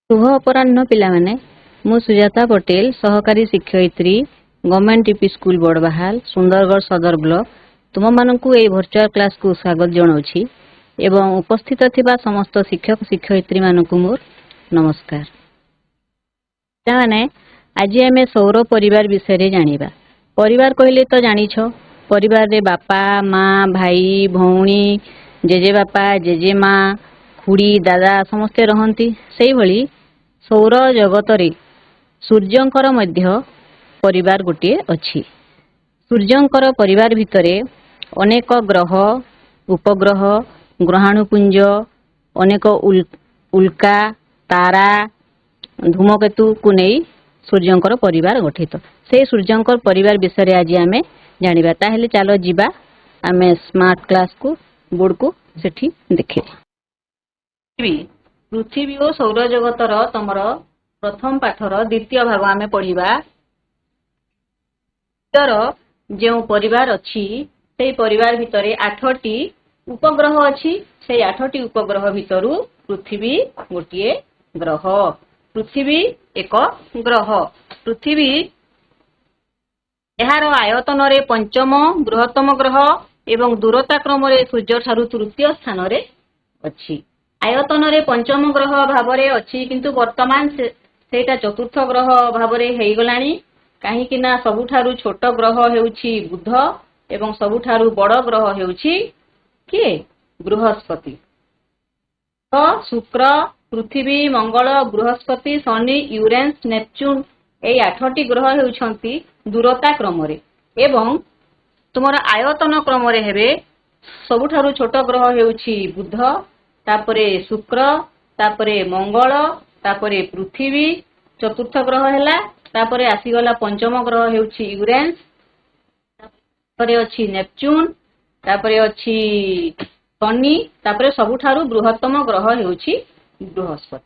शुभ अपराह्न पिलामाने मु सुजाता पटेल सहकारी शिक्षयित्री गवर्नमेंट यूपी स्कूल बड़बाहाल सुंदरगढ़ सदर ब्लॉक तुम मानकु ए वर्चुअल क्लास को स्वागत जनाउछि एवं उपस्थित थिबा समस्त शिक्षक शिक्षयित्री मानकु मोर नमस्कार। ताने आज आमे सौर परिवार विषय रे जानिबा। परिवार कहले तो जानिछ, परिवार रे बापा माँ भाई भौणी जेजे बापा जेजे माँ खुड़ी दादा समस्ते रहंती। सेही भली सौर जगत रे सूर्यंकर मध्य परिवार गोटे अछि। सूर्यंकर परिवार भितरे अनेक ग्रह उपग्रह ग्रहाणुपुंज अनेक उल्का तारा धूमकेतु को नहीं सूर्यंकर परिवार गठित। से सूर्यंकर परिवार विषय आज आमे जानिबा। ताहेले चलो जीवा आमे स्मार्ट क्लास को बोर्ड को सेठी देखे। पृथ्वी और सौर जगतर तमर प्रथम पाठर द्वितीय भाग आमे पढ़िबा। जो परिवार अच्छी से परिवार भितरे 8टी उपग्रह अच्छी। से 8टी उपग्रह भितरु पृथ्वी गोटे ग्रह। पृथ्वी एक ग्रह। पृथ्वी यार आयतन रे पंचम बृहत्तम ग्रह एवं दूरता क्रम रे सूर्य ठारू तृतीय स्थान रे अच्छी। आयतन रे पंचम ग्रह भावरे अच्छी किंतु वर्तमान सेटा चतुर्थ ग्रह भावरे हेई गलानी। काहेकि ना सबुठारु छोट ग्रह हेउछि बुध एवं सबुठारु बड़ ग्रह हेउछि के बृहस्पति। तो शुक्र पृथ्वी मंगल बृहस्पति शनि यूरेनस नेपच्यून ए 8टी ग्रह हेउछंती दूरता क्रम रे एवं तुमर आयतन क्रम रे हेबे सबुठारु छोट ग्रह हेउछि बुध तापरे शुक्र तापरे मंगल तापरे पृथ्वी चतुर्थ ग्रह हैला। तापरे आसीगला पंचम ग्रह हेउछि यूरेनस तापरे अछि नेपच्यून तापरे अछि शनि तापरे सबुठारु बृहत्तम ग्रह हेउछि बृहस्पति।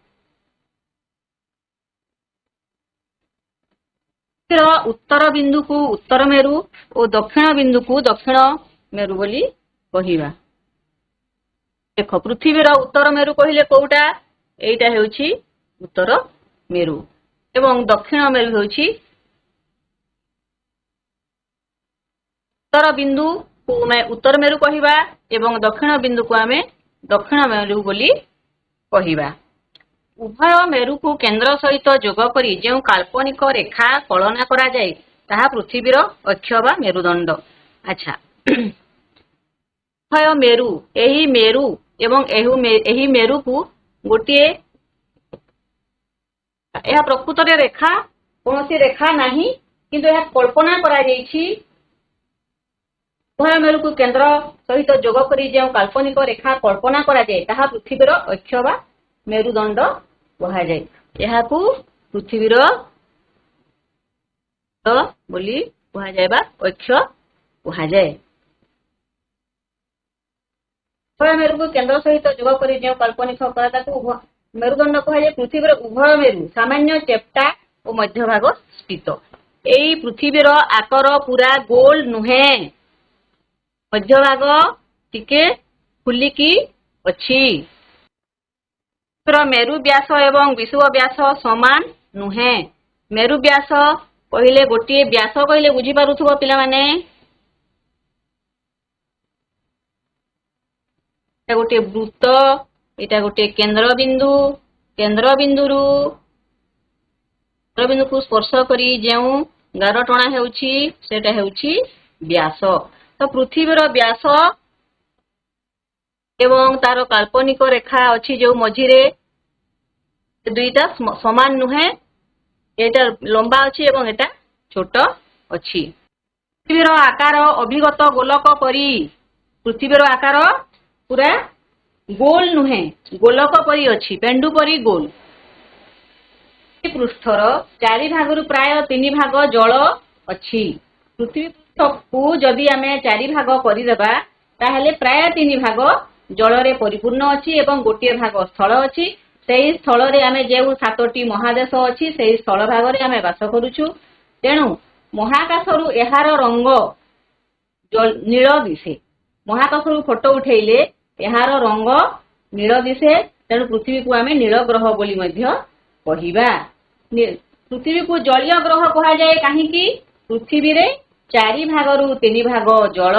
उत्तर बिंदु को उत्तर मेरु और दक्षिण बिंदु को दक्षिण मेरु बोली कहिबा। देख पृथ्वीर उत्तर मेरु कहिले कोउटा एटा हेउछि उत्तर मेरु एवं दक्षिण मेरु हेउछि उत्तर बिंदु को मैं उत्तर मेरु कहिबा एवं दक्षिण बिंदु को आमे दक्षिण मेरु बोली कहिबा। उभय मेरु को केंद्र सहित जोग करी जो काल्पनिक रेखा कलना करा जाए ताहा पृथ्वीर अक्ष बा मेरुदंड। अच्छा उभय मेरु एही मेरु एवं एही मेरु को गोटे यह प्रकृत रे रेखा कौन सी रेखा नहीं किंतु यह कल्पना करा जायछि। उभय मेरु को केंद्र सहित जोग करी जो काल्पनिक रेखा कल्पना करा जाए ताहा पृथ्वीर अक्ष बा मेरुदंड कहा जाए। यह को पृथ्वीर बोली कहा जाए बा अक्ष कहा जाए। उभय मेरु को केंद्र सहित जोग करी जो काल्पनिक करा ताकू मेरुदंड कहा जाए। पृथ्वीर उभय मेरु सामान्य चेप्टा और मध्य भाग स्थित। एई पृथ्वीर आकार पूरा गोल नुहे मध्य भाग टिके खुलिकी अछि। मेरु व्यास एवं विषुव व्यास समान नुहे। मेरु व्यास कहले गोटे व्यास कहले बुझी पारुथबो पिला माने गोटे वृत्त एटा गोटे केंद्र बिंदु को स्पर्श करी जेउ गार टणा हेउछि सेटा हेउछि व्यास। तो पृथ्वीर व्यास एवं तार काल्पनिक रेखा अछि जो मझिरे दुईटा समान नुहे। एटा लंबा अछि एवं एटा छोट अछि। पृथ्वीर आकार अभिगत गोलक परी पृथ्वीर आकार पूरा गोल नुहे गोलक परी अछि पेंडु परी गोल। पृष्ठर 4 भागरु प्राय 3 भाग जल अछि। पृथ्वी पृष्ठ को जदि आमे 4 भाग करि देबा ताहेले प्राय 3 भाग जल रे परिपूर्ण अछि एवं गोटे भाग स्थल अछि। सेही स्थल रे आमे जेउ 7टी महादेश अछि सेही स्थल भाग रे आमे वास करूछु। तेणु महाकाशरु एहार रंग नील दिसे। महाकाशरु फोटो उठेइले एहार रंग नील दिसे। तेणु पृथ्वी को आमे नील ग्रह बोली मध्य କହିବା। ପୃଥିବୀକୁ ଜଳୀୟ ଗ୍ରହ କୁହାଯାଏ କାହିଁକି? ପୃଥିବୀରେ 4 ଭାଗରୁ 3 ଭାଗ ଜଳ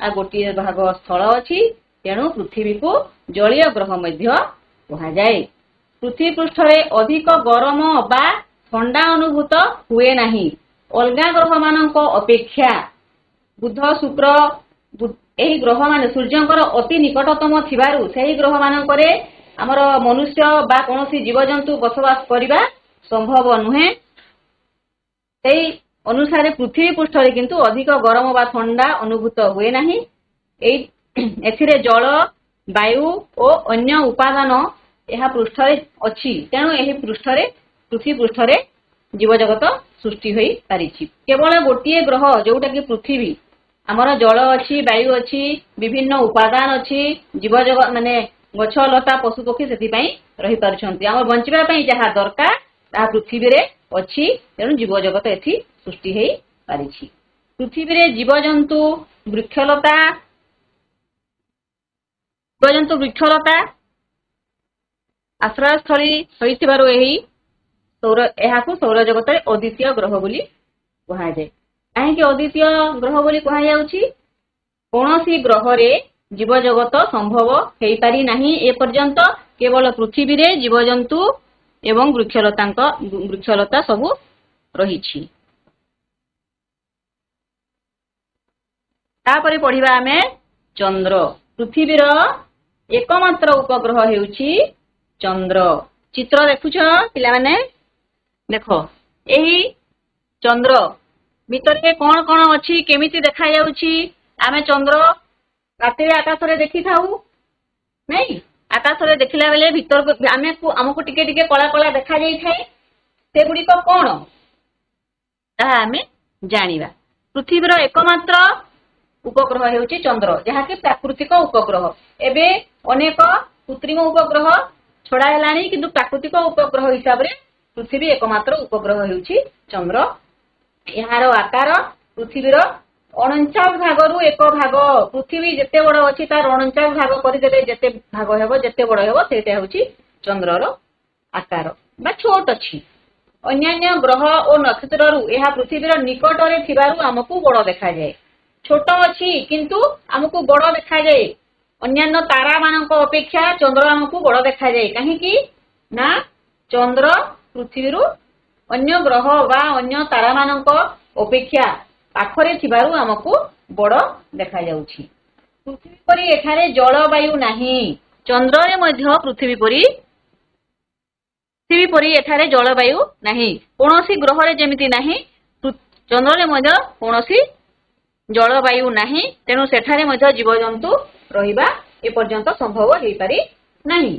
ଆଉ 1 ଭାଗ ସ୍ଥଳ ଅଛି। ତେଣୁ ପୃଥିବୀକୁ ଜଳୀୟ ଗ୍ରହ ମଧ୍ୟ କୁହାଯାଏ। ପୃଥିବୀ ପୃଷ୍ଠରେ ଅଧିକ ଗରମ ବା ଥଣ୍ଡା ଅନୁଭୂତ ହୁଏ ନାହିଁ। ଅଲଗା ଗ୍ରହମାନଙ୍କ ଅପେକ୍ଷା ବୁଧ ଶୁକ୍ର ଏହି ଗ୍ରହମାନେ ସୂର୍ଯ୍ୟଙ୍କର ଅତି ନିକଟତମ ଥିବାରୁ ସେହି ଗ୍ରହମାନଙ୍କରେ ଆମର ମନୁଷ୍ୟ ବା କୌଣସି ଜୀବଜନ୍ତୁ ବସବାସ କରିବା ସମ୍ଭବ ନୁହେଁ। ସେହି ଅନୁସାରେ ପୃଥିବୀ ପୃଷ୍ଠରେ କିନ୍ତୁ ଅଧିକ ଗରମ ବା ଥଣ୍ଡା ଅନୁଭୂତ ହୁଏ ନାହିଁ। ଏଥିରେ ଜଳ ବାୟୁ ଓ ଅନ୍ୟ ଉପାଦାନ ଏହା ପୃଷ୍ଠରେ ଅଛି। ତେଣୁ ଏହି ପୃଥିବୀ ପୃଷ୍ଠରେ ଜୀବଜଗତ ସୃଷ୍ଟି ହୋଇ ପାରିଛି। କେବଳ ଗୋଟିଏ ଗ୍ରହ ଯୋଉଟାକି ପୃଥିବୀ, ଆମର ଜଳ ଅଛି, ବାୟୁ ଅଛି, ବିଭିନ୍ନ ଉପାଦାନ ଅଛି, ଜୀବଜଗତ ମାନେ ଗଛ ଲତା ପଶୁପକ୍ଷୀ ସେଥିପାଇଁ ରହିପାରୁଛନ୍ତି। ଆମର ବଞ୍ଚିବା ପାଇଁ ଯାହା ଦରକାର ତାହା ପୃଥିବୀରେ ଅଛି। ତେଣୁ ଜୀବଜଗତ ଏଠି ସୃଷ୍ଟି ହେଇ ପାରିଛି। ପୃଥିବୀରେ ଜୀବଜନ୍ତୁ ବୃକ୍ଷଲତା ଆଶ୍ରୟସ୍ଥଳୀ ହୋଇଥିବାରୁ ଏହାକୁ ସୌରଜଗତରେ ଅଦ୍ୱିତୀୟ ଗ୍ରହ ବୋଲି କୁହାଯାଏ। କାହିଁକି ଅଦ୍ୱିତୀୟ ଗ୍ରହ ବୋଲି କୁହାଯାଉଛି? କୌଣସି ଗ୍ରହରେ ଜୀବଜଗତ ସମ୍ଭବ ହେଇପାରି ନାହିଁ ଏପର୍ଯ୍ୟନ୍ତ। କେବଳ ପୃଥିବୀରେ ଜୀବଜନ୍ତୁ ଏବଂ ବୃକ୍ଷଲତା ସବୁ ରହିଛି। ତାପରେ ପଢିବା ଆମେ ଚନ୍ଦ୍ର। ପୃଥିବୀର ଏକମାତ୍ର ଉପଗ୍ରହ ହେଉଛି ଚନ୍ଦ୍ର। ଚିତ୍ର ଦେଖୁଛ ପିଲାମାନେ? ଦେଖ, ଏହି ଚନ୍ଦ୍ର ଭିତରେ କଣ କଣ ଅଛି, କେମିତି ଦେଖାଯାଉଛି? ଆମେ ଚନ୍ଦ୍ର ରାତିରେ ଆକାଶରେ ଦେଖିଥାଉ ନାଇଁ? ଆକାଶରେ ଦେଖିଲା ବେଳେ ଭିତରକୁ ଆମକୁ ଟିକେ ଟିକେ କଳା କଳା ଦେଖାଯାଇଥାଏ। ସେଗୁଡିକ କଣ ତାହା ଆମେ ଜାଣିବା। ପୃଥିବୀର ଏକମାତ୍ର ଉପଗ୍ରହ ହେଉଛି ଚନ୍ଦ୍ର, ଯାହାକି ପ୍ରାକୃତିକ ଉପଗ୍ରହ। ଏବେ ଅନେକ କୃତ୍ରିମ ଉପଗ୍ରହ ଛଡା ହେଲାଣି, କିନ୍ତୁ ପ୍ରାକୃତିକ ଉପଗ୍ରହ ହିସାବରେ ପୃଥିବୀ ଏକମାତ୍ର ଉପଗ୍ରହ ହେଉଛି ଚନ୍ଦ୍ର। ଏହାର ଆକାର ପୃଥିବୀର 49 ଭାଗରୁ 1 ଭାଗ। ପୃଥିବୀ ଯେତେ ବଡ ଅଛି ତାର 49 ଭାଗ କରିଦେଲେ ଯେତେ ଭାଗ ହେବ, ଯେତେ ବଡ ହେବ, ସେଇଟା ହେଉଛି ଚନ୍ଦ୍ରର ଆକାର ବା ଛୋଟ ଅଛି। ଅନ୍ୟାନ୍ୟ ଗ୍ରହ ଓ ନକ୍ଷତ୍ରରୁ ଏହା ପୃଥିବୀର ନିକଟରେ ଥିବାରୁ ଆମକୁ ବଡ ଦେଖାଯାଏ। ଛୋଟ ଅଛି କିନ୍ତୁ ଆମକୁ ବଡ ଦେଖାଯାଏ। ଅନ୍ୟାନ୍ୟ ତାରା ମାନଙ୍କ ଅପେକ୍ଷା ଚନ୍ଦ୍ର ଆମକୁ ବଡ ଦେଖାଯାଏ। କାହିଁକି ନା ଚନ୍ଦ୍ର ପୃଥିବୀରୁ ଅନ୍ୟ ଗ୍ରହ ବା ଅନ୍ୟ ତାରା ମାନଙ୍କ ଅପେକ୍ଷା ପାଖରେ ଥିବାରୁ ଆମକୁ ବଡ ଦେଖାଯାଉଛି। ପୃଥିବୀ ପରି ଏଠାରେ ଜଳବାୟୁ ନାହିଁ। ଚନ୍ଦ୍ରରେ ମଧ୍ୟ ପୃଥିବୀ ପରି ଏଠାରେ ଜଳବାୟୁ ନାହିଁ। କୌଣସି ଗ୍ରହରେ ଯେମିତି ନାହିଁ, ଚନ୍ଦ୍ରରେ ମଧ୍ୟ କୌଣସି ଜଳବାୟୁ ନାହିଁ। ତେଣୁ ସେଠାରେ ମଧ୍ୟ ଜୀବଜନ୍ତୁ ରହିବା ଏପର୍ଯ୍ୟନ୍ତ ସମ୍ଭବ ହେଇପାରି ନାହିଁ।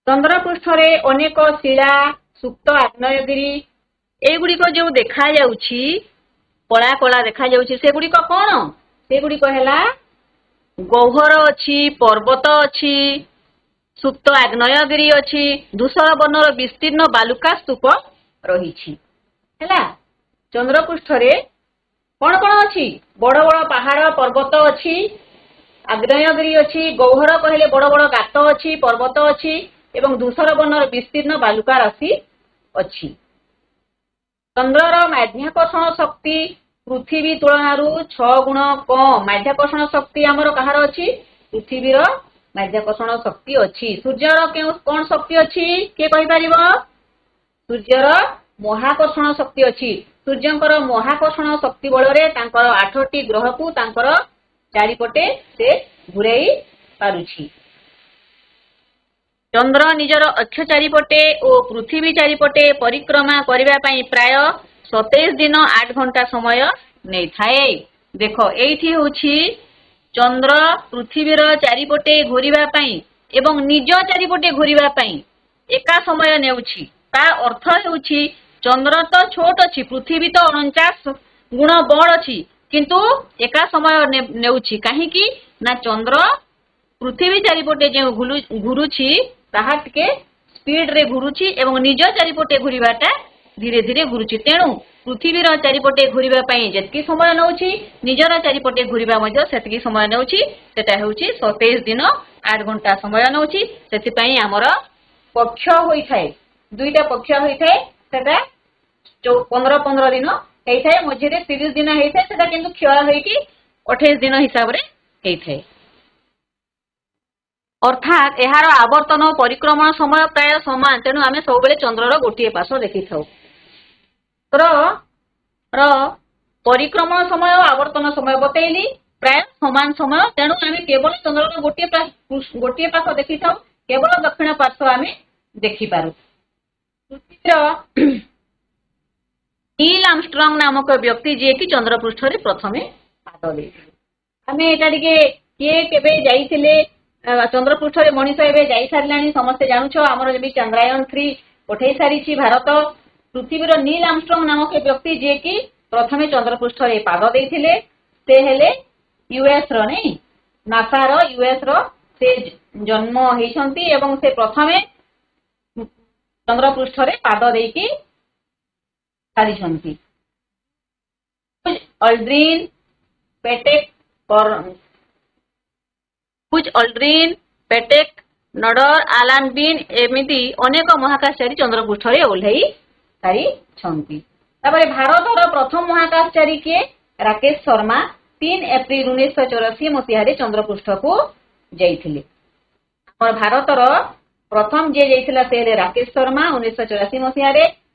ଚନ୍ଦ୍ର ପୃଷ୍ଠରେ ଅନେକ ଶିଳା, ସୁପ୍ତ ଆଗ୍ନେୟଗିରି ଏଗୁଡିକ ଯୋଉ ଦେଖାଯାଉଛି, କଳା କଳା ଦେଖାଯାଉଛି, ସେଗୁଡିକ କଣ? ସେଗୁଡିକ ହେଲା ଗହ୍ୱର ଅଛି, ପର୍ବତ ଅଛି, ସୁପ୍ତ ଆଗ୍ନେୟଗିରି ଅଛି, ଧୂସର ବର୍ଣ୍ଣର ବିସ୍ତୀର୍ଣ୍ଣ ବାଲୁକା ସ୍ତୂପ ରହିଛି। ହେଲା, ଚନ୍ଦ୍ର ପୃଷ୍ଠରେ କଣ କଣ ଅଛି? ବଡ ବଡ ପାହାଡ ପର୍ବତ ଅଛି, ଆଗ୍ନେୟଗିରି ଅଛି, ଗହ୍ୱର କହିଲେ ବଡ ବଡ ଗାତ ଅଛି, ପର୍ବତ ଅଛି ଏବଂ ଧୂସର ବର୍ଣ୍ଣର ବିସ୍ତୀର୍ଣ୍ଣ ବାଲୁକା ରାଶି ଅଛି। ଚନ୍ଦ୍ରର ମାଧ୍ୟାକର୍ଷଣ ଶକ୍ତି ପୃଥିବୀ ତୁଳନାରୁ 6 ଗୁଣ କମ। ମାଧ୍ୟାକର୍ଷଣ ଶକ୍ତି ଆମର କାହାର ଅଛି? ପୃଥିବୀର ମାଧ୍ୟାକର୍ଷଣ ଶକ୍ତି ଅଛି। ସୂର୍ଯ୍ୟର କଣ ଶକ୍ତି ଅଛି? କିଏ କହିପାରିବ? ସୂର୍ଯ୍ୟର ମହାକର୍ଷଣ ଶକ୍ତି ଅଛି। ସୂର୍ଯ୍ୟଙ୍କର ମହାକର୍ଷଣ ଶକ୍ତି ବଳରେ ତାଙ୍କର 8ଟି ଗ୍ରହକୁ ତାଙ୍କର ଚାରିପଟେ ସେ ଘୁରେଇ ପାରୁଛି। ଚନ୍ଦ୍ର ନିଜର ଅକ୍ଷ ଚାରିପଟେ ଓ ପୃଥିବୀ ଚାରିପଟେ ପରିକ୍ରମା କରିବା ପାଇଁ ପ୍ରାୟ 27 ଦିନ 8 ଘଣ୍ଟା ସମୟ ନେଇଥାଏ। ଦେଖ, ଏଇଠି ହେଉଛି ଚନ୍ଦ୍ର ପୃଥିବୀର ଚାରିପଟେ ଘୁରିବା ପାଇଁ ଏବଂ ନିଜ ଚାରିପଟେ ଘୁରିବା ପାଇଁ ଏକା ସମୟ ନେଉଛି। ତା ଅର୍ଥ ହେଉଛି ଚନ୍ଦ୍ର ତ ଛୋଟ ଅଛି, ପୃଥିବୀ ତ 49 ଗୁଣ ବଡ ଅଛି, କିନ୍ତୁ ଏକା ସମୟ ନେଉଛି। କାହିଁକି ନା ଚନ୍ଦ୍ର ପୃଥିବୀ ଚାରିପଟେ ଯେଉଁ ଘୁରୁଛି ତାହା ଟିକେ ସ୍ପିଡରେ ଘୁରୁଛି ଏବଂ ନିଜ ଚାରିପଟେ ଘୁରିବାଟା ଧୀରେ ଧୀରେ ଘୁରୁଛି। ତେଣୁ ପୃଥିବୀର ଚାରିପଟେ ଘୁରିବା ପାଇଁ ଯେତିକି ସମୟ ନେଉଛି, ନିଜର ଚାରିପଟେ ଘୁରିବା ମଧ୍ୟ ସେତିକି ସମୟ ନେଉଛି। ସେଟା ହେଉଛି 27 ଦିନ 8 ଘଣ୍ଟା ସମୟ ନେଉଛି। ସେଥିପାଇଁ ଆମର पक्ष होई थाए दुईटा पक्ष होई थाए सेटा 15 दिन हेई थाए मझिरे 30 दिन हेई थाए सेटा किंतु क्षय होई कि 28 दिन हिसाब रे हेई थाए अर्थात एहार आवर्तन और परिक्रमण समय प्राय समान तेणु आम सब चंद्रर गोटे पार्श्व देखी था परिक्रमण समय और आवर्तन समय बतैली प्राय समान समय तेणु आम केवल चंद्रर गोटे पार्श्व देखी था केवल दक्षिण पार्श्व आम देखिपार पृथ्वीर नील आर्मस्ट्रंग नामक व्यक्ति जी की चंद्र पृष्ठ प्रथमे पाद देते आम ये किए केबे जाइथिले चंद्र पृष्ठ मनीष एवं जाई सारे समस्ते जानूछ आमर भी चंद्रायन 3 पठे सारी भारत पृथ्वीर नील आर्मस्ट्रंग नामक व्यक्ति जी की प्रथमे चंद्र पृष्ठ पाद देते से हेले यूएस रो नहीं नासा रो यूएस रो से जन्म होती एवं से प्रथमे चंद्र पृष्ठ पाद देकी सारी अल्ड्रिन पेटेक अल्ड्रिन पेटेक नडर आलान बीन एमिति अनेक महाकाशचारी चंद्रपृष्ठ ओह्लई सारी भारतर प्रथम महाकाशचारी किए राकेश शर्मा 3 एप्रिल 1984 मसीह चंद्रपृष्ठ को जाइथिले भारतर प्रथम जे जाइथिला से राकेश शर्मा 1984 मसीह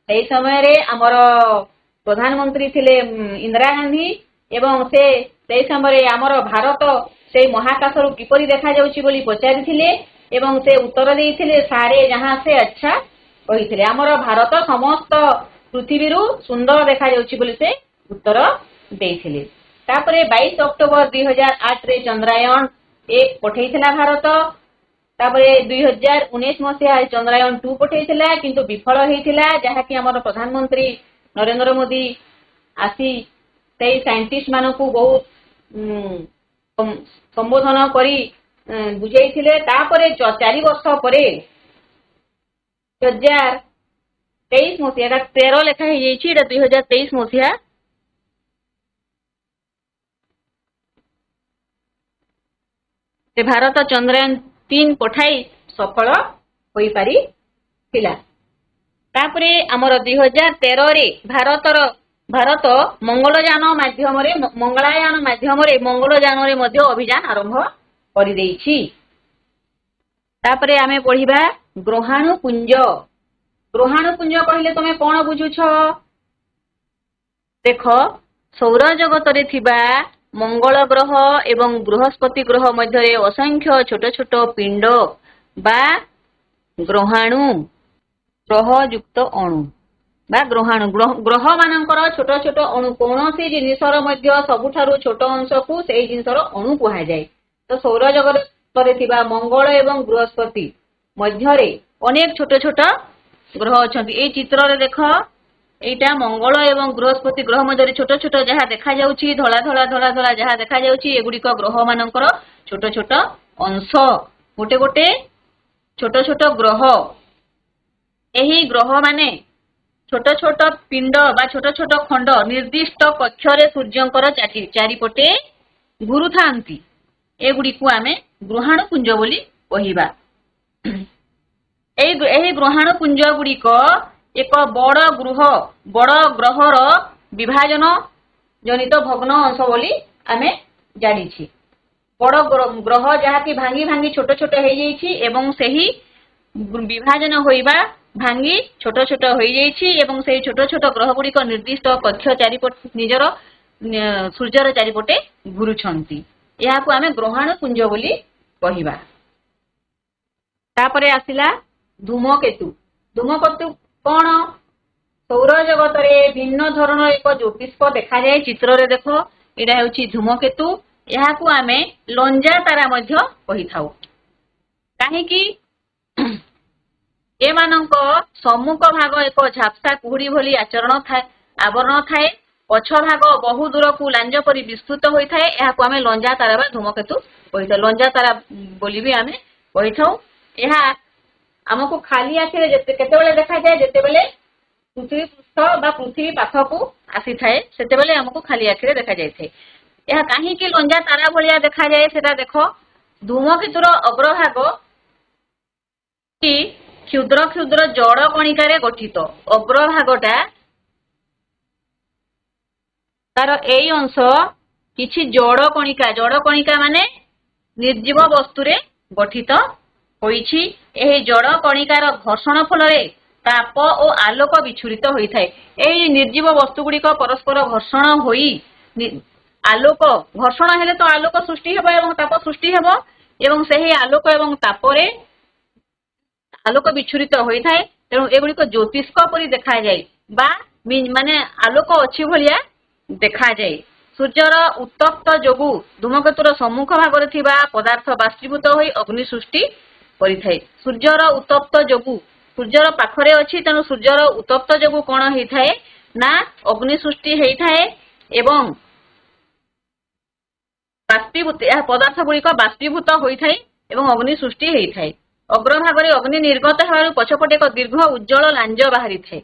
से समय आमर प्रधानमंत्री थिले इंदिरा गांधी एवं से समय आमर भारत से महाकाश रु किपरि देखा जाउची बोली पचारिथिले एवं से उत्तर देइथिले सारे जहां से अच्छा कहिथिले आमर भारत समस्त पृथ्वी रु सुंदर देखा जाउची बोली से उत्तर देइथिले तापरे 22 अक्टोबर 2008 रे चंद्रायन 1 पठेइथिला भारत तापरे 2019 मसीहा चंद्रायन 2 पठेइथिला किंतु विफल हेइथिला जहा कि आमर प्रधानमंत्री नरेंद्र मोदी आसी से साइंटिस्ट मानकु बहुत संबोधन करी बुझाइथिले तापरे 4 वर्ष परे 2023 मसीहा 13 लेखा हो जाइछि 2023 मसीहा से भारत चंद्रयान 3 पठाई सफल होई पारी थिला तापरे हमर 2013 रे भारत मंगलयान माध्यम रे मंगलयान रे मध्य अभियान आरंभ करि देइछि तापरे आमे पढिबा ग्रहाणुपुंज कहले तमे कोन बुझुछ देख सौर जगत रे थिबा मंगल ग्रह एवं बृहस्पति ग्रह मध्य असंख्य छोट छोट पिंड बा ग्रहाणु ग्रह युक्त अणु बा ग्रहाणु ग्रह मानकर छोट छोट अणु कौन सी जिनिसर मध्य सबुठारु छोट अंश को से जिनिसर अणु कहा जाए तो सौर जगत थिबा मंगल एवं बृहस्पति मध्य अनेक छोट छोट ग्रह अच्छा ये चित्र रे देख एटा मंगल एवं बृहस्पति ग्रह मध्य छोट छोट जहाँ देखा जाउची धला धला धला धला जहाँ देखा जाउची एगुड़िक ग्रह मानकर छोट छोट अंश गोटे गोटे छोट छोट ग्रह एही ग्रह माने छोट छोट पिंड बा छोट छोट खंड निर्दिष्ट कक्षरे सूर्यंकर चारिपटे घुरु थांती एगुड़ी को आमे ग्रहाणुपुंज बोली कहिबा एही ग्रहाणुपुंज गुड़िक एक बड़ ग्रहर विभाजन जनित भग्न अंश बोली आमे जानिछि बड़ ग्रह जहा कि भांगी भांगी छोट छोट हो जाइछि एवं सही विभाजन होइबा भांगी छोट छोट हो जाइछि एवं से छोट छोट ग्रह गुड़िक निर्दिष्ट कक्ष चारिपटे निजर सूर्यर चारिपटे घुरुछंती या को आमे ग्रहाणुपुंज बोली कहिबा तापरे आसिला धूमकेतु कौन सौर जगत रे भिन्न धरण एक ज्योतिष्क देखा जाए चित्र रे देख एटा हेउची धूमकेतु या को आमे लंजा तारा मध्य कहि थाउ काहे कि एमानंक सम्मुख भाग एक झापसा कुहुड़ी भली आचरण थाए आवरण थाए पछ भाग बहु दूर को लांज परि विस्तृत होई थाए या को आमे लंजा तारा बा धूमकेतु कहि थाउ लंजा तारा बोली भी आमे कहि थाउ एहा हमको खाली आखिरे केतेबेले देखा जाए जेतेबेले पृथ्वी पृष्ठ बा पृथ्वी पाखकू आसी थाए सेतेबेले हमको खाली आखिरे देखा जाय थाए यह काहे कि लंजा तारा भलिया देखा जाए सेटा देखो धूमकेतुर अग्रभाग कि क्षुद्र क्षुद्र जड़ कणिकार गठित अग्रभागटा तार एई अंश किछि जड़ कणिका माने निर्जीव वस्तुरे गठित होइछि। एही जड़ कणिकार घर्षण फलरे ताप और आलोक विच्छुरित होइथाय। एही निर्जीव वस्तु गुड़िक परस्पर घर्षण होई आलोक घर्षण हेले तो आलोक सृष्टि हेबो एवं ताप सृष्टि हेबो एवं सेही आलोक एवं तापरे आलोक विच्छुरित होइथाय। तेणु एगुड़िक ज्योतिष्क परि देखा जाय बा माने आलोक अछि भलिया देखा जाय। सूर्यर उत्तप्त जोगु धूमकेतुर सम्मुख भागरे थिबा पदार्थ बाष्पीभूत होई अग्नि सृष्टि करिथाय। सूर्यर उत्तप्त जोगु सूर्यर पाखरे अछि तेणु सूर्यर उत्तप्त जोगु कोन हेइथाय ना अग्नि सृष्टि हेइथाय एवं बाष्पीभूत पदार्थ गुड़िक बाष्पीभूत होइथाय एवं अग्नि सृष्टि हेइथाय। अग्रभागरे अग्नि निर्गत हेबारु पछपटे एक दीर्घ उज्जवल लांज बाहरी थाए।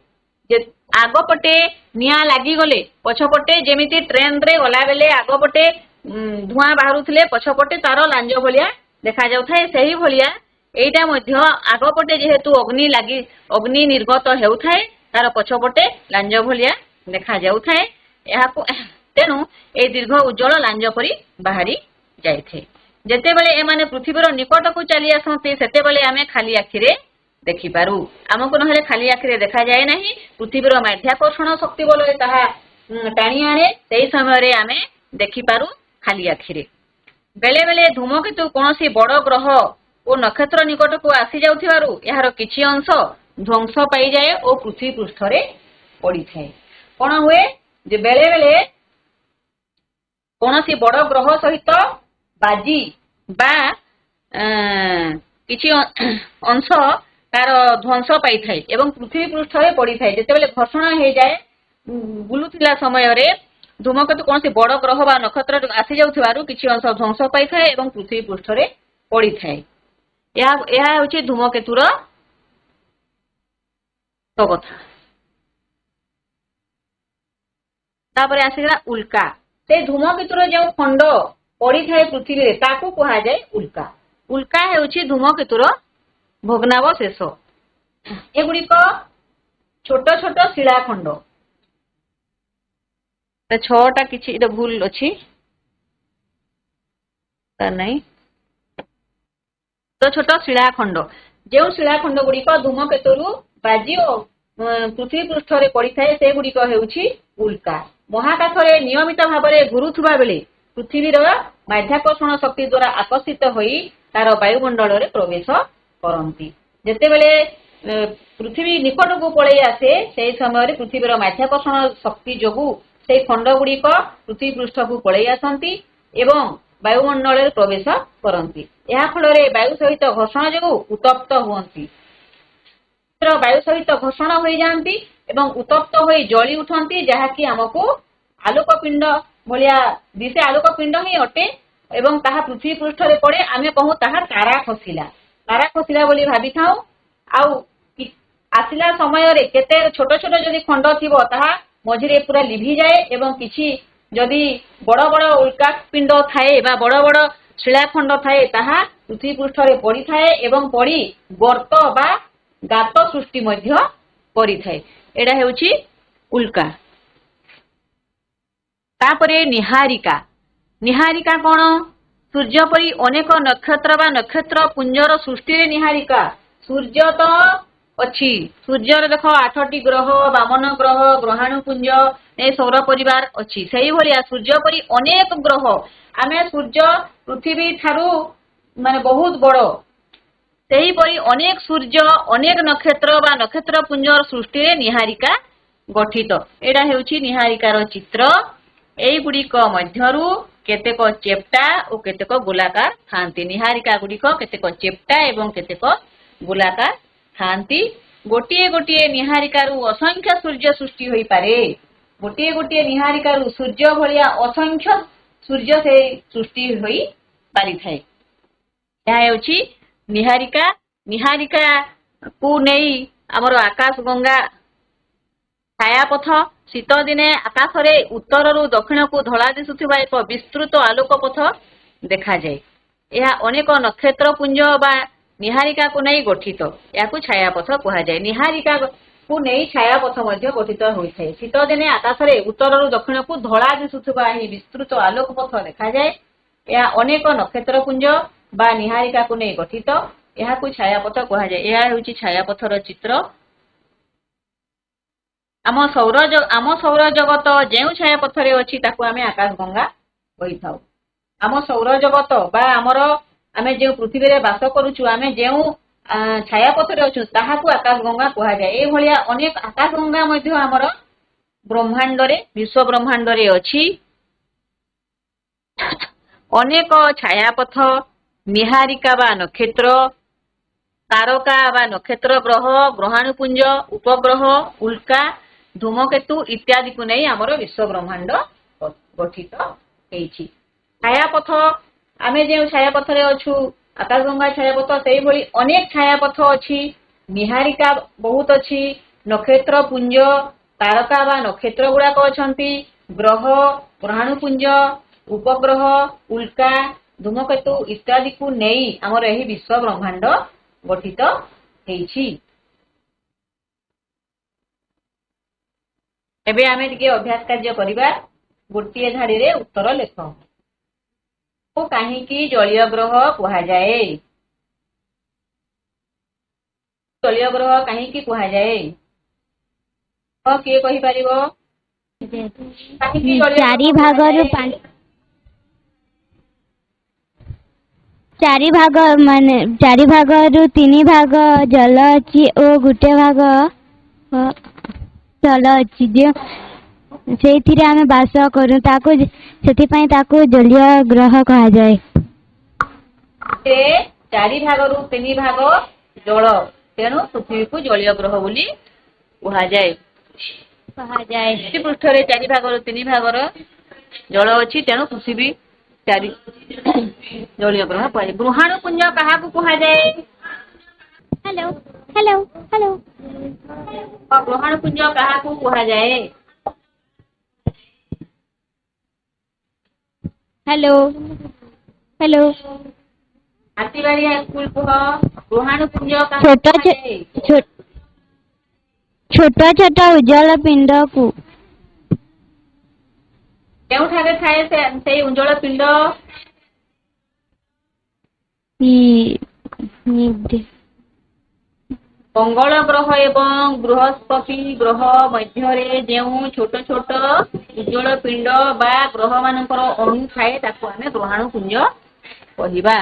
आगपटे निया लागी गले पछपटे जेमिति ट्रेन रे गला बेले आगपटे धुआं बाहरुथिले पछपटे तार लांज भलिया देखा जाउथाय। सेही भलिया एइटा मध्य आगपटे जेहेतु अग्नि निर्गत हेउथाय तार पछपटे लांज भलिया देखा जाउथाय। एहाकु तेणु ए दीर्घ उज्जवल लांज परि बाहरी जाइथे। जेतेबेले एमाने पृथ्वीर निकट को चली आसते सेतेबेले आमे खाली आखिरे देखिपारू। आमको नहले खाली आखिरे देखा जाए नहीं। पृथ्वीर माध्याकर्षण शक्ति बल ताहा टाणी आणे सेही समय आमे देखिपारू खाली आखिरे। बेले बेले धूमकेतु कोनोसी बड़ ग्रह और नक्षत्र निकट को आसी जाउथिबारु एहार किछि अंश ध्वंस पाई जाए और पृथ्वी पृष्ठ रे पड़ी थाए। कोन हुए जे बेले बेले कोनोसी बड़ ग्रह सहित बाजी बा किछि अंश तार ध्वंस पाई थाए एवं पृथ्वी पृष्ठ रे पड़ी थाए। जेतेबेले घर्षण हे जाए बुलुथिला समय रे धूमकेतु कोनोसी बड़ ग्रह बा नक्षत्र आसी जाउथिबारु किछि अंश ध्वंस पाई थाए एवं पृथ्वी पृष्ठ रे पड़ी थाए। यह होछि धूमकेतुर तो कथा। तापरे आसीगला उल्का। से धूमकेतुर जो खंड पड़ी थाए पृथ्वी रे ताकू कहा जाए उल्का। उल्का हेउछि धूमकेतुर भग्नावशेष। एगुड़िक छोट छोट शिलाखंड छटा किछि भूल अछि नहीं तो छोट शिलाखंड जो शिलाखंड गुड़िक धूमकेतुरु बाजी पृथ्वी पृष्ठ रे पड़ी थाए से गुड़िक हेउछि उल्का। महाकाशरे नियमित भाबरे घुरुथुबा बेले पृथ्वीर माध्याकर्षण शक्ति द्वारा आकर्षित होई तार वायुमंडल रे प्रवेश करंती। जेतेबेले पृथ्वी निकट को पळै आसे से समय पृथ्वीर माध्याकर्षण शक्ति जोगु से खंड गुड़िक पृथ्वी पृष्ठ को पळै आसंती एवं वायुमंडल रे प्रवेश करंती। या फलरे वायु सहित घर्षण जोगु उत्तप्त हुअंती। वायु सहित घर्षण होई जांती एवं उत्तप्त होई जळी उठंती जहाकी हमकु आलोकपिंड भलिया दिसे। आलोकपिंड ही अटे एवं ताहा पृथ्वी पृष्ठ रे पड़े आमे कहू ताहा तारा खसिला बोली भाबी थाउ। आउ आसिला समय रे केते छोट छोट जदि खंड थिबो ताहा मझिरे पूरा लिभि जाए एवं किछि जदि बड़ बड़ उल्का पिंड थाए बा बड़ बड़ शिलाखंड थाए ताहा पृथ्वी पृष्ठ रे पड़ी थाए एवं पड़ी गर्त बा गात सृष्टि मध्य करि थाए। एडा हेउछि उल्का। तापरे निहारिका। निहारिका कोन? सूर्य परि अनेक नक्षत्र बा नक्षत्र पुंजर सृष्टि रे निहारिका। सूर्य तो अछि। सूर्य देख 8टी ग्रह वामन ग्रह ग्रहाणुपुंज ए सौर परिवार अछि। सेही भलिया सूर्य परि अनेक ग्रह आमे सूर्य पृथ्वी थारु माने बहुत बड़ सेही परि अनेक सूर्य अनेक नक्षत्र बा नक्षत्र पुंजर सृष्टि रे निहारिका गठित। एडा हेउछि निहारिकार चित्र। एई गुड़िक मध्यरु केतेक चेप्टा और केतेक गोलाकार थांती। निहारिका गुड़िक केतेक चेप्टा एवं केतेक गोलाकार थांती। गोटिए गोटिए निहारिकारु असंख्य सूर्य सृष्टि होई पारे। गोटिए गोटिए निहारिकारु सूर्य भलिया असंख्य सूर्य से सृष्टि होई पारि थाए। यह हेउछि निहारिका। निहारिका को नेई हमर आकाश गंगा छायापथ शीत दिने आकाश रे उत्तर रु दक्षिण को धला दिसुथिबा एक विस्तृत आलोक पथ देखा जाए। यह अनेक नक्षत्र पुंज बा निहारिका को नहीं गठित या छायापथ कहुए। निहारिका को नहीं छायापथ गठित होता है। शीत दिने आकाश में उत्तर रु दक्षिण को धला दिशुवा ही विस्तृत आलोक पथ देखा जाए। यह अनेक नक्षत्रपुंज बा निहारिका को नहीं गठित, यह छायापथ कहुए। यह हूँ छायापथर चित्र। आम सौर जगत जो छायापथरे अच्छी आम आकाश गंगा कही था। आम सौर जगत बा आमर आम जो पृथ्वी में बास करुचु आम जो छायापथरे अच्छु ताहाकू आकाश गंगा कहुए। ये अनेक आकाश गंगा आमर ब्रह्मांड विश्व ब्रह्मांड अच्छी। अनेक छायापथ निहारिका बा नक्षत्र तारका बा नक्षत्र ग्रह ग्रहाणुपुंज उपग्रह उल्का धूमकेतु इत्यादि को नहीं आमर विश्व ब्रह्मांड गठित होती। छायापथ आम जो छायापथरे अच्छु आकाशगंगा छायापथ से भली अनेक छायापथ अच्छी। निहारिका बहुत अच्छी, नक्षत्रपुंज तारका बा नक्षत्र गुड़ाक अच्छा, ग्रह ग्रहाणुपुंज उपग्रह उल्का धूमकेतु इत्यादि को नहीं आमर यही विश्व ब्रह्मांड गठित होती। एबे आमे टिके अभ्यास कार्य करिबा। गोटे धाड़ी रे उत्तर लेख। को काहींकी जलीय ग्रह कहा जाए? जलीय ग्रह काहींकी कहा जाए? तो किए कहि परिबो? चारि भाग रु 3 भाग जल अच्छी और गोटे भाग स्थल अच्छी जो से आम बास करूँ से जलीय ग्रह कहा जाए। चारि भाग रु 3 भाग जल तेणु पृथ्वी को जलीय ग्रह बोली कहा जाए। पृष्ठ रे 4 भाग रु 3 भाग जल अच्छी तेणु पृथ्वी जलीय ग्रह कह। ग्रहाणुपुंज क्या कहा जाए? हेलो हेलो हेलो ग्रहाणुपुंज क्या कहा जाए? हेलो हेलो हाथीबाड़ी स्कूल को ग्रहाणुपुंज छोटा छोटा उज्जवल पिंड को केउठारे थाए से उज्जवल पिंड? मंगल ग्रह एवं बृहस्पति ग्रह मध्य जो छोट छोट उज्जवल पिंड बा ग्रह मानकर अणु थाए ताको आमे ग्रहाणुपुंज कहिबा।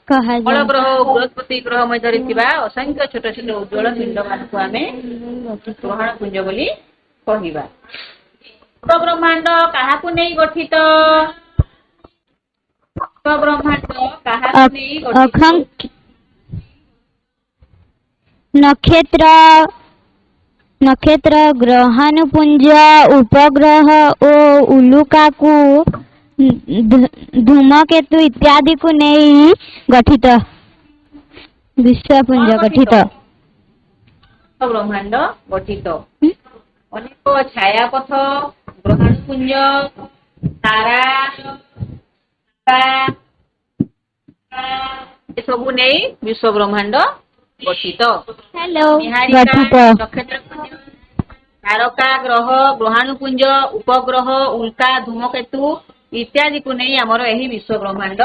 मंगल ग्रह बृहस्पति ग्रह मध्य असंख्य छोट छोट उज्जवल पिंड मानक आमे ग्रहाणुपुंज बोली कहिबा। ब्रह्मांड काहाकू नहीं गठित? ब्रह्मांड काहाकू नहीं गठित? नक्षत्र ग्रहाणुपुंज उपग्रह और उल्का को धूमकेतु इत्यादि को नहीं गठित विश्वपुंज गठित। ब्रह्मांड गठित अनेक छायापथ ग्रहाणुपुंज तारा सबू नहीं विश्व ब्रह्मांड गठित। नक्षत्रपुंज तारका ग्रह ग्रहाणुपुंज उपग्रह उल्का धूमकेतु इत्यादि को नहीं आमर यही विश्व ब्रह्मांड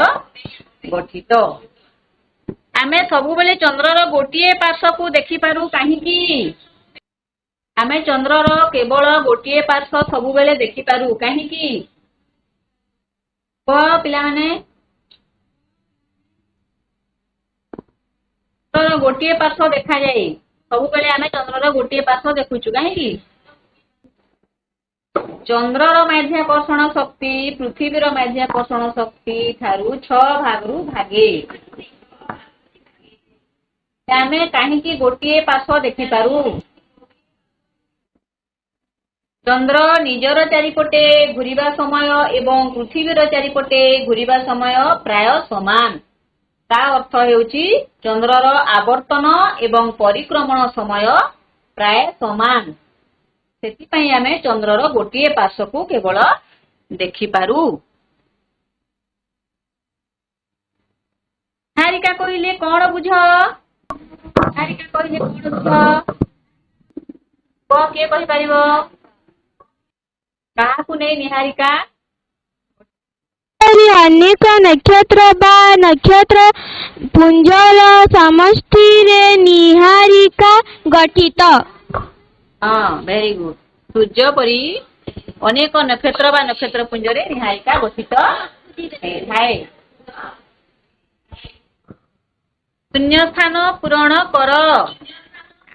गठित। आमे सबु बेले चंद्रर गोटे पार्श्व को देखि पारू काहींकी? आमे चंद्रर केवल गोटे पार्श्व सबु बेले देखि पारू काहींकी? पिला माने चंद्रर गोटे पार्श्व देखा जाए। सबु बेले आमे चंद्रर गोटे पार्श्व देखुछु काहींकी? चंद्रर माध्याकर्षण शक्ति पृथ्वीर माध्याकर्षण शक्ति ठारू 6 भाग रु भागे। आमे काहींकी गोटे पार्श्व देखि पारू? चंद्र निजर चारिपटे घुरिबा समय एवं पृथ्वीर चारिपटे घुरिबा समय प्राय समान। ता अर्थ हेउची चंद्रर आवर्तन एवं परिक्रमण समय प्राय समान। सेति आमे चंद्रर गोटे पार्श्व को केवल देखि पारू। ନିହାରିକା କହିଲେ କଣ ବୁଝ? ନିହାରିକା କହିଲେ କଣ ବୁଝ? କିଏ କହିପାରିବ? କାହାକୁ ନେଇ ନିହାରିକା? ଅନେକ ନକ୍ଷତ୍ର ବା ନକ୍ଷତ୍ର ପୁଞ୍ଜର ସମଷ୍ଟିରେ ନିହାରିକା ଗଠିତ। ହଁ, ଭେରି ଗୁଡ୍। ସୂର୍ଯ୍ୟ ପରି ଅନେକ ନକ୍ଷତ୍ର ବା ନକ୍ଷତ୍ର ପୁଞ୍ଜରେ ନିହାରିକା ଗଠିତ ହେଇଥାଏ। ଶୂନ୍ୟ ସ୍ଥାନ ପୂରଣ କର।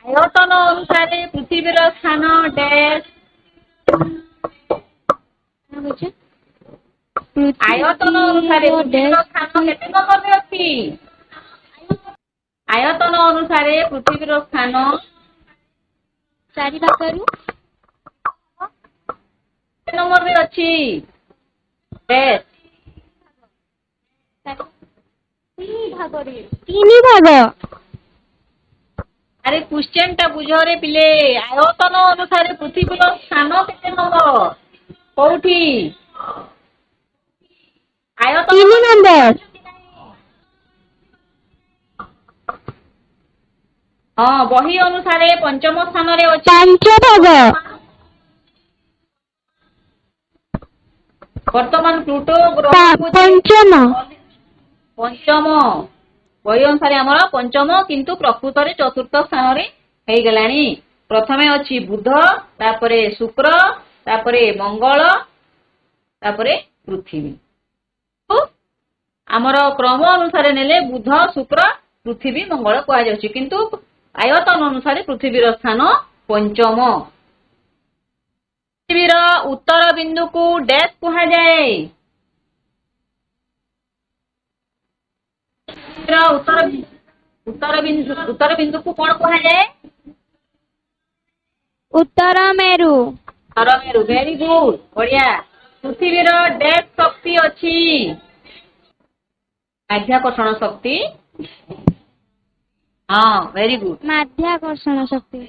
ଆୟତନ ଅନୁସାରେ ପୃଥିବୀର ସ୍ଥାନ ଡ୍ୟାଶ। ଆୟତନ ଅନୁସାରେ ପୃଥିବୀର ସ୍ଥାନ କେତେ ନମ୍ବରରେ ଅଛି? ଆୟତନ ଅନୁସାରେ ପୃଥିବୀର ସ୍ଥାନ 4 ଭାଗରୁ କେତେ ନମ୍ବରରେ ଅଛି? ଡ୍ୟାଶ। 3 ଭାଗ। ଆରେ କ୍ୱେଶ୍ଚନ ଟା ବୁଝରେ ପିଲେ। ଆୟତନ ଅନୁସାରେ ପୃଥିବୀର ସ୍ଥାନ କେତେ ନମ୍ବର? କୋଉଠି? ଆୟତନ 3 ନମ୍ବର। ହଁ, ବହି ଅନୁସାରେ ପଞ୍ଚମ ସ୍ଥାନରେ ଅଛି। 5 ଭାଗ। ବର୍ତ୍ତମାନ ପ୍ଲୁଟୋ ଗ୍ରହ ପଞ୍ଚମ। ବହି ଅନୁସାରେ ଆମର ପଞ୍ଚମ, କିନ୍ତୁ ପ୍ରକୃତରେ ଚତୁର୍ଥ ସ୍ଥାନରେ ହେଇଗଲାଣି। ପ୍ରଥମେ ଅଛି ବୁଧ, ତାପରେ ଶୁକ୍ର, ତାପରେ ମଙ୍ଗଳ, ତାପରେ ପୃଥିବୀ। ଆମର କ୍ରମ ଅନୁସାରେ ନେଲେ ବୁଧ, ଶୁକ୍ର, ପୃଥିବୀ, ମଙ୍ଗଳ କୁହାଯାଉଛି, କିନ୍ତୁ ଆୟତନ ଅନୁସାରେ ପୃଥିବୀର ସ୍ଥାନ ପଞ୍ଚମ। ପୃଥିବୀର ଉତ୍ତର ବିନ୍ଦୁକୁ ଡ୍ୟାଶ କୁହାଯାଏ। ଉତ୍ତର ବିନ୍ଦୁକୁ କଣ କୁହାଯାଏ? ଉତ୍ତର ମେରୁ। ଉତ୍ତର ମେରୁ। ଭେରି ଗୁଡ୍, ବଢିଆ। ପୃଥିବୀର ଡ୍ୟାଶ ଶକ୍ତି ଅଛି? ମାଧ୍ୟାକର୍ଷଣ ଶକ୍ତି। ହଁ, ଭେରି ଗୁଡ୍। ମାଧ୍ୟାକର୍ଷଣ ଶକ୍ତି।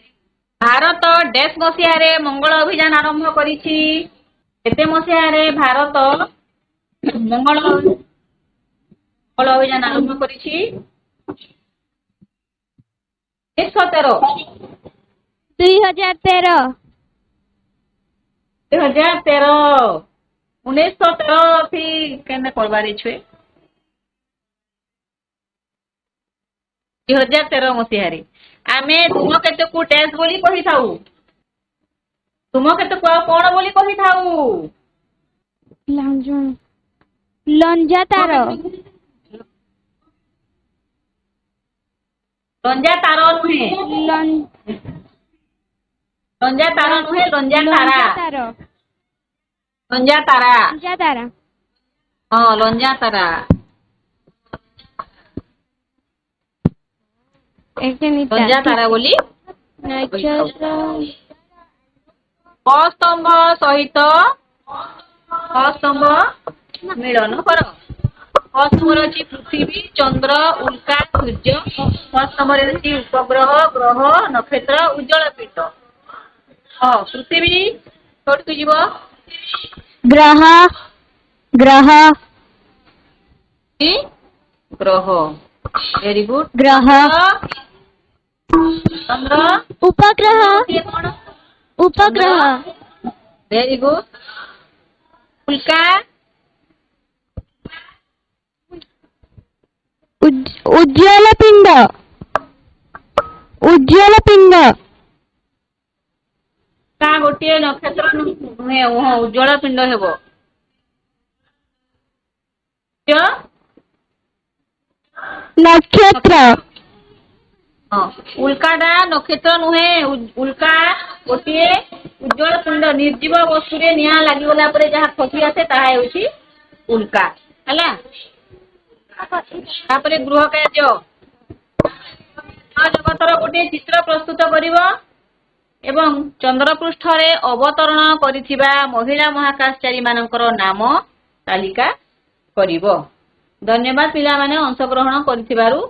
ଭାରତ ଡ୍ୟାଶ ମସିହାରେ ମଙ୍ଗଳ ଅଭିଯାନ ଆରମ୍ଭ କରିଛି? କେତେ ମସିହାରେ ଭାରତ ମଙ୍ଗଳ ଅଭିଯାନ ଆରମ୍ଭ କରିଛି? 2013। 2013। 1913 थी केने करबारी छुए? 2013 मसीहारे आमे धूमकेतुକୁ डैश बोली कहि थाउ। धूमकेतुକୁ कौन बोली कहि थाउ? लंजा तार। लंजा तार नुहे। लंजा तार नुहे, लंजा तारा। लंजा तारा। हाँ, लंजा तारा। लंजा तारा बोली स्तंभ सहित स्तंभ मिलन कर। स्तंभ अच्छी पृथ्वी, चंद्र, उल्का, सूर्य। स्तंभ अच्छी उपग्रह, ग्रह, नक्षत्र, उज्जवल पिंड। हाँ, पृथ्वी छोटू जीव ग्रह। ग्रह। ग्रह। Very good. ग्रह। चंद्र। उपग्रह। उपग्रह। Very good. उल्का। उज्ज्वल पिंड। उज्ज्वल पिंड। का गोटे नक्षत्र नुहे, उज्ज्वल पिंड हेबो। नक्षत्र। हाँ, उल्काटा नक्षत्र नुहे। उल्का गोटे उज्ज्वल पिंड। निर्जीव वस्तु रे निया लागि गला परे जहा खसी आसे ताहा हेउची उल्का हला। तापरे गृह कार्य जगतर गोटे चित्र प्रस्तुत करिवो एवं चंद्रपृष्ठ रे अवतरण करिथिबा महिला महाकाशचारी मानकर नाम तालिका करिवो। धन्यवाद पिला माने अंशग्रहण करिथिबारु।